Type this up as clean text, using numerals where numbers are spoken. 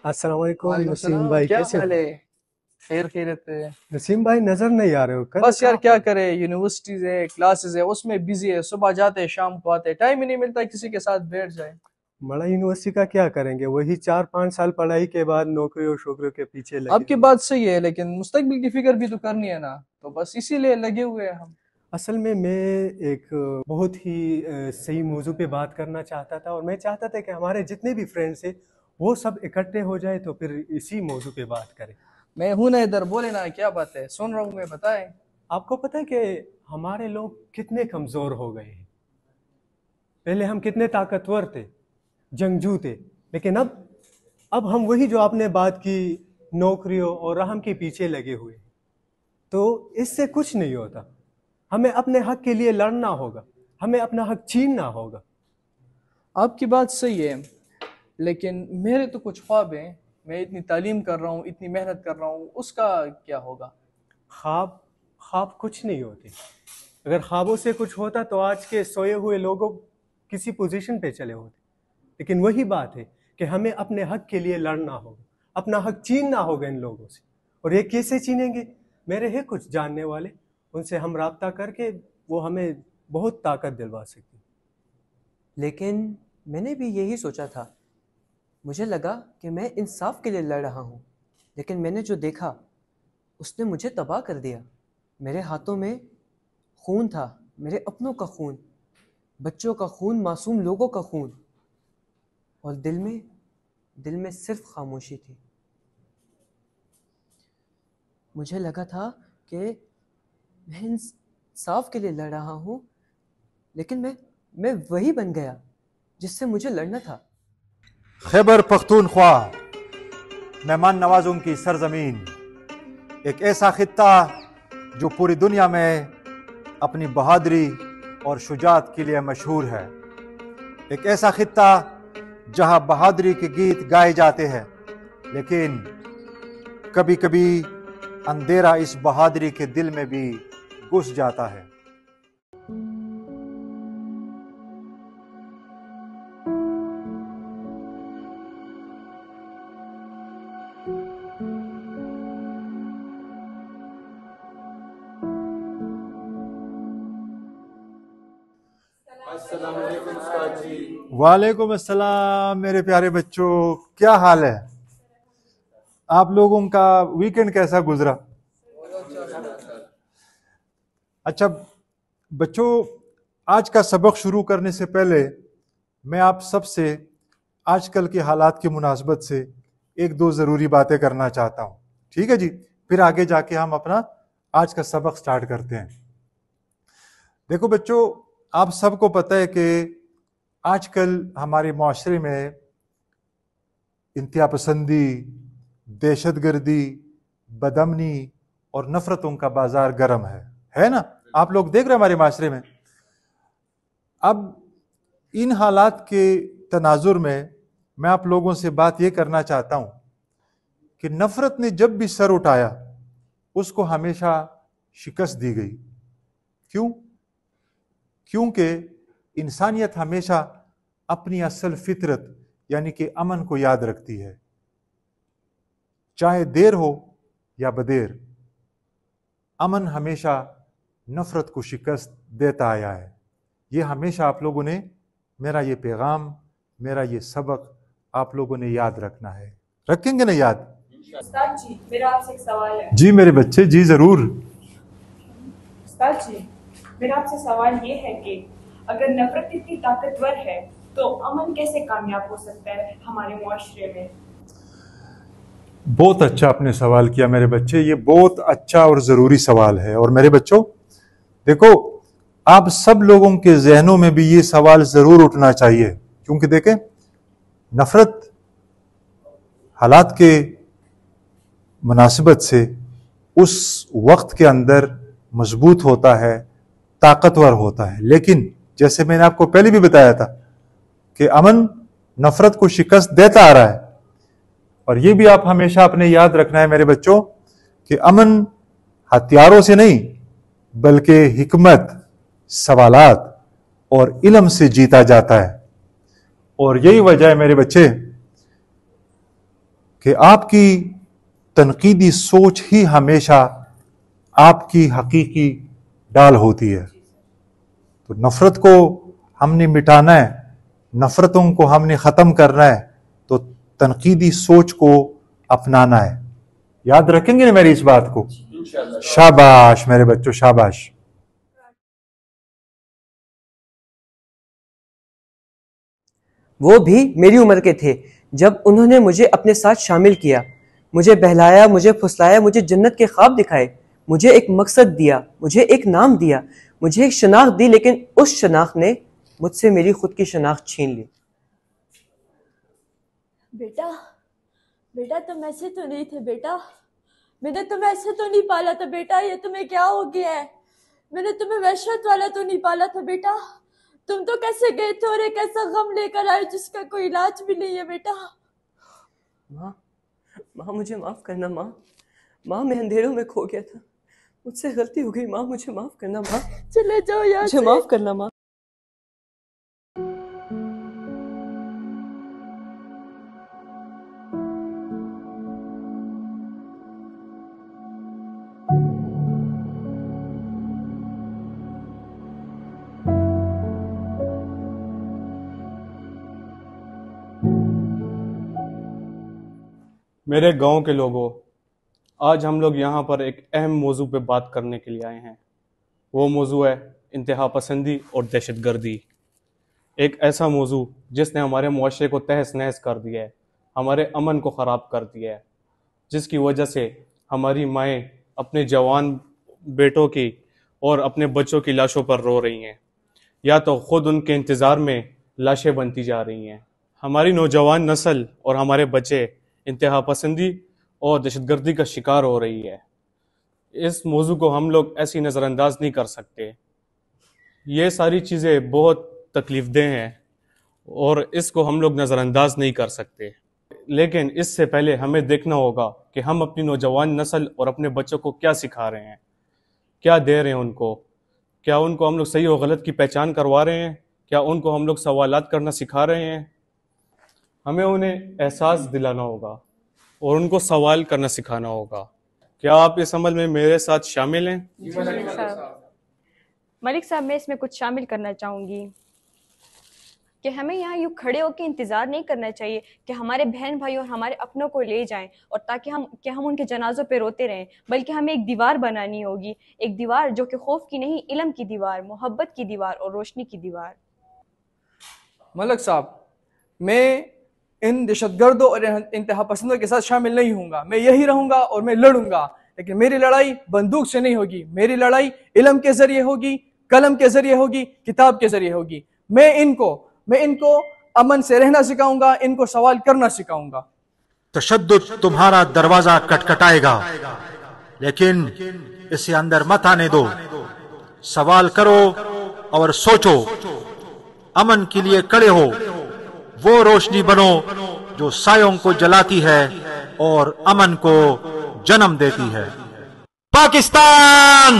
अस्सलाम वालेकुम वालेकुम नसीम सलाम। भाई, क्या कैसे हो? हाल है? खैर खैरियत है। नसीम भाई नजर नहीं आ रहे हो, कल बस यार कहाँ क्या पे? करे, यूनिवर्सिटीज है, क्लासेस है, उसमें बिजी है। सुबह जाते हैं शाम को आते हैं, टाइम ही नहीं मिलता किसी के साथ बैठ जाए। बड़ा यूनिवर्सिटी का क्या करेंगे, वही 4-5 साल पढ़ाई के बाद नौकरी और शोकरियों के पीछे लगे आपकी हुए। बात सही है, लेकिन मुस्तकबिल की फिक्र भी तो करनी है ना, तो बस इसीलिए लगे हुए हैं हम। असल में मैं एक बहुत ही सही मौजू पे बात करना चाहता था, और मैं चाहता था कि हमारे जितने भी फ्रेंड्स हैं वो सब इकट्ठे हो जाए तो फिर इसी मौजू पे बात करें। मैं हूं ना इधर, बोले ना, क्या बात है, सुन रहा हूँ मैं, बताएं। आपको पता है कि हमारे लोग कितने कमज़ोर हो गए हैं? पहले हम कितने ताकतवर थे, जंगजू थे, लेकिन अब हम वही जो आपने बात की, नौकरियों और राहम के पीछे लगे हुए हैं। तो इससे कुछ नहीं होता। हमें अपने हक के लिए लड़ना होगा, हमें अपना हक छीनना होगा। आपकी बात सही है, लेकिन मेरे तो कुछ ख्वाब हैं। मैं इतनी तालीम कर रहा हूँ, इतनी मेहनत कर रहा हूँ, उसका क्या होगा? ख्वाब ख्वाब कुछ नहीं होते। अगर ख्वाबों से कुछ होता तो आज के सोए हुए लोगों किसी पोजीशन पे चले होते। लेकिन वही बात है कि हमें अपने हक के लिए लड़ना होगा, अपना हक छीनना होगा इन लोगों से। और ये कैसे छीनेंगे? मेरे हैं कुछ जानने वाले, उनसे हम राब्ता करके वो हमें बहुत ताकत दिलवा सकती। लेकिन मैंने भी यही सोचा था। मुझे लगा कि मैं इंसाफ के लिए लड़ रहा हूँ, लेकिन मैंने जो देखा उसने मुझे तबाह कर दिया। मेरे हाथों में खून था, मेरे अपनों का खून, बच्चों का खून, मासूम लोगों का खून, और दिल में सिर्फ खामोशी थी। मुझे लगा था कि मैं इंसाफ के लिए लड़ रहा हूँ, लेकिन मैं वही बन गया जिससे मुझे लड़ना था। खैबर पख्तूनख्वा, मेहमान नवाजों की सरजमीन, एक ऐसा खित्ता जो पूरी दुनिया में अपनी बहादुरी और शुजात के लिए मशहूर है। एक ऐसा खित्ता जहां बहादुरी के गीत गाए जाते हैं, लेकिन कभी कभी अंधेरा इस बहादुरी के दिल में भी घुस जाता है। वालेकुम अस्सलाम मेरे प्यारे बच्चों, क्या हाल है? आप लोगों का वीकेंड कैसा गुजरा? अच्छा बच्चों, आज का सबक शुरू करने से पहले मैं आप सबसे आजकल के हालात की मुनासबत से एक दो ज़रूरी बातें करना चाहता हूँ। ठीक है जी, फिर आगे जाके हम अपना आज का सबक स्टार्ट करते हैं। देखो बच्चों, आप सबको पता है कि आजकल हमारे माशरे में इंतहा पसंदी, दहशतगर्दी, बदअमनी और नफरतों का बाजार गर्म है ना? आप लोग देख रहे हैं हमारे माशरे में। अब इन हालात के तनाजुर में मैं आप लोगों से बात यह करना चाहता हूं कि नफरत ने जब भी सर उठाया उसको हमेशा शिकस्त दी गई। क्यों? क्योंकि इंसानियत हमेशा अपनी असल फितरत यानी कि अमन को याद रखती है, चाहे देर हो या बदेर। अमन हमेशा नफरत को शिकस्त देता आया है। ये हमेशा आप लोगों ने, मेरा ये पैगाम, मेरा ये सबक आप लोगों ने याद रखना है। रखेंगे ना याद? उस्ताद जी, मेरा आपसे एक सवाल है। जी मेरे बच्चे, जी जरूर। उस्ताद जी, मेरा आपसे सवाल ये है कि अगर नफरत इतनी ताकतवर है तो अमन कैसे कामयाब हो सकता है हमारे मुआशरे में? बहुत अच्छा आपने सवाल किया मेरे बच्चे, ये बहुत अच्छा और ज़रूरी सवाल है। और मेरे बच्चों देखो, आप सब लोगों के जहनों में भी ये सवाल ज़रूर उठना चाहिए, क्योंकि देखें, नफरत हालात के मुनासिबत से उस वक्त के अंदर मजबूत होता है, ताकतवर होता है। लेकिन जैसे मैंने आपको पहले भी बताया था कि अमन नफरत को शिकस्त देता आ रहा है। और ये भी आप हमेशा अपने याद रखना है मेरे बच्चों कि अमन हथियारों से नहीं बल्कि हिकमत, सवालात और इल्म से जीता जाता है। और यही वजह है मेरे बच्चे کہ آپ کی تنقیدی سوچ ہی ہمیشہ آپ کی حقیقی ڈال ہوتی ہے. تو نفرت کو ہم نے مٹانا ہے، نفرتوں کو ہم نے ختم کرنا ہے، تو تنقیدی سوچ کو اپنانا ہے. یاد رکھیں گے نا میری اس بات کو؟ شاباش میرے بچوں، شاباش. وہ بھی میری عمر کے تھے جب انہوں نے مجھے اپنے ساتھ شامل کیا، مجھے بہلایا، مجھے پھسلایا، مجھے جنت کے خواب دکھائے، مجھے ایک مقصد دیا، مجھے ایک نام دیا، مجھے ایک شناخت دی، لیکن اس شناخت نے مجھ سے میری خود کی شناخت چھین لی. بیٹا بیٹا تم ایسے تو نہیں تھے بیٹا، میں نے تمہیں ایسے تو نہیں پالا تھا بیٹا، یہ تمہیں کیا ہو گیا ہے؟ میں نے تمہیں وحشت والا تو نہیں پالا تھا بیٹا، تم تو کیسے گئے تھے اور ایک ایسا غم لے کر آئے جس کا کوئی علاج بھی نہیں ہے بیٹا. ماں مجھے معاف کرنا ماں میں اندھیروں میں کھو گیا تھا، مجھ سے غلطی ہو گئی ماں، مجھے معاف کرنا ماں، چلے جاؤ یہاں مجھے سے. معاف کرنا ماں. میرے گاؤں کے لوگوں، آج ہم لوگ یہاں پر ایک اہم موضوع پہ بات کرنے کے لیے آئے ہیں. وہ موضوع ہے انتہا پسندی اور دہشت گردی. ایک ایسا موضوع جس نے ہمارے معاشرے کو تہس نہس کر دیا ہے، ہمارے امن کو خراب کر دیا ہے، جس کی وجہ سے ہماری مائیں اپنے جوان بیٹوں کی اور اپنے بچوں کی لاشوں پر رو رہی ہیں، یا تو خود ان کے انتظار میں لاشیں بنتی جا رہی ہیں. ہماری نوجوان نسل اور ہمارے بچے انتہا پسندی اور دہشت گردی کا شکار ہو رہی ہے. اس موضوع کو ہم لوگ ایسی نظر انداز نہیں کر سکتے. یہ ساری چیزیں بہت تکلیف دہ ہیں اور اس کو ہم لوگ نظر انداز نہیں کر سکتے. لیکن اس سے پہلے ہمیں دیکھنا ہوگا کہ ہم اپنی نوجوان نسل اور اپنے بچوں کو کیا سکھا رہے ہیں، کیا دے رہے ہیں ان کو. کیا ان کو ہم لوگ صحیح و غلط کی پہچان کروا رہے ہیں؟ کیا ان کو ہم لوگ سوالات کرنا سکھا رہے ہیں؟ ہمیں انہیں احساس دلانا ہوگا اور ان کو سوال کرنا سکھانا ہوگا. کیا آپ اس عمل میں میرے ساتھ شامل ہیں؟ ملک صاحب، میں اس میں کچھ شامل کرنا چاہوں گی کہ ہمیں یہاں یوں کھڑے ہو کے انتظار نہیں کرنا چاہیے کہ ہمارے بہن بھائی اور ہمارے اپنوں کو لے جائیں اور تاکہ ہم ان کے جنازوں پہ روتے رہیں، بلکہ ہمیں ایک دیوار بنانی ہوگی، ایک دیوار جو کہ خوف کی نہیں، علم کی دیوار، محبت کی دیوار اور روشنی کی دیوار. ملک صاحب، میں ان دہشت گردوں اور انتہا پسندوں کے ساتھ شامل نہیں ہوں گا. میں یہی رہوں گا اور میں لڑوں گا، لیکن میری لڑائی بندوق سے نہیں ہوگی. میری لڑائی علم کے ذریعے ہوگی، قلم کے ذریعے ہوگی، کتاب کے ذریعے ہوگی. میں ان کو امن سے رہنا سکھاؤں گا، ان کو سوال کرنا سکھاؤں گا. تشدد تمہارا دروازہ کٹکھٹائے گا، لیکن اسے اندر مت آنے دو. سوال کرو اور سوچو، امن کے لیے کھڑے ہو. وہ روشنی بنو جو سایوں کو جلاتی ہے اور امن کو جنم دیتی ہے. پاکستان!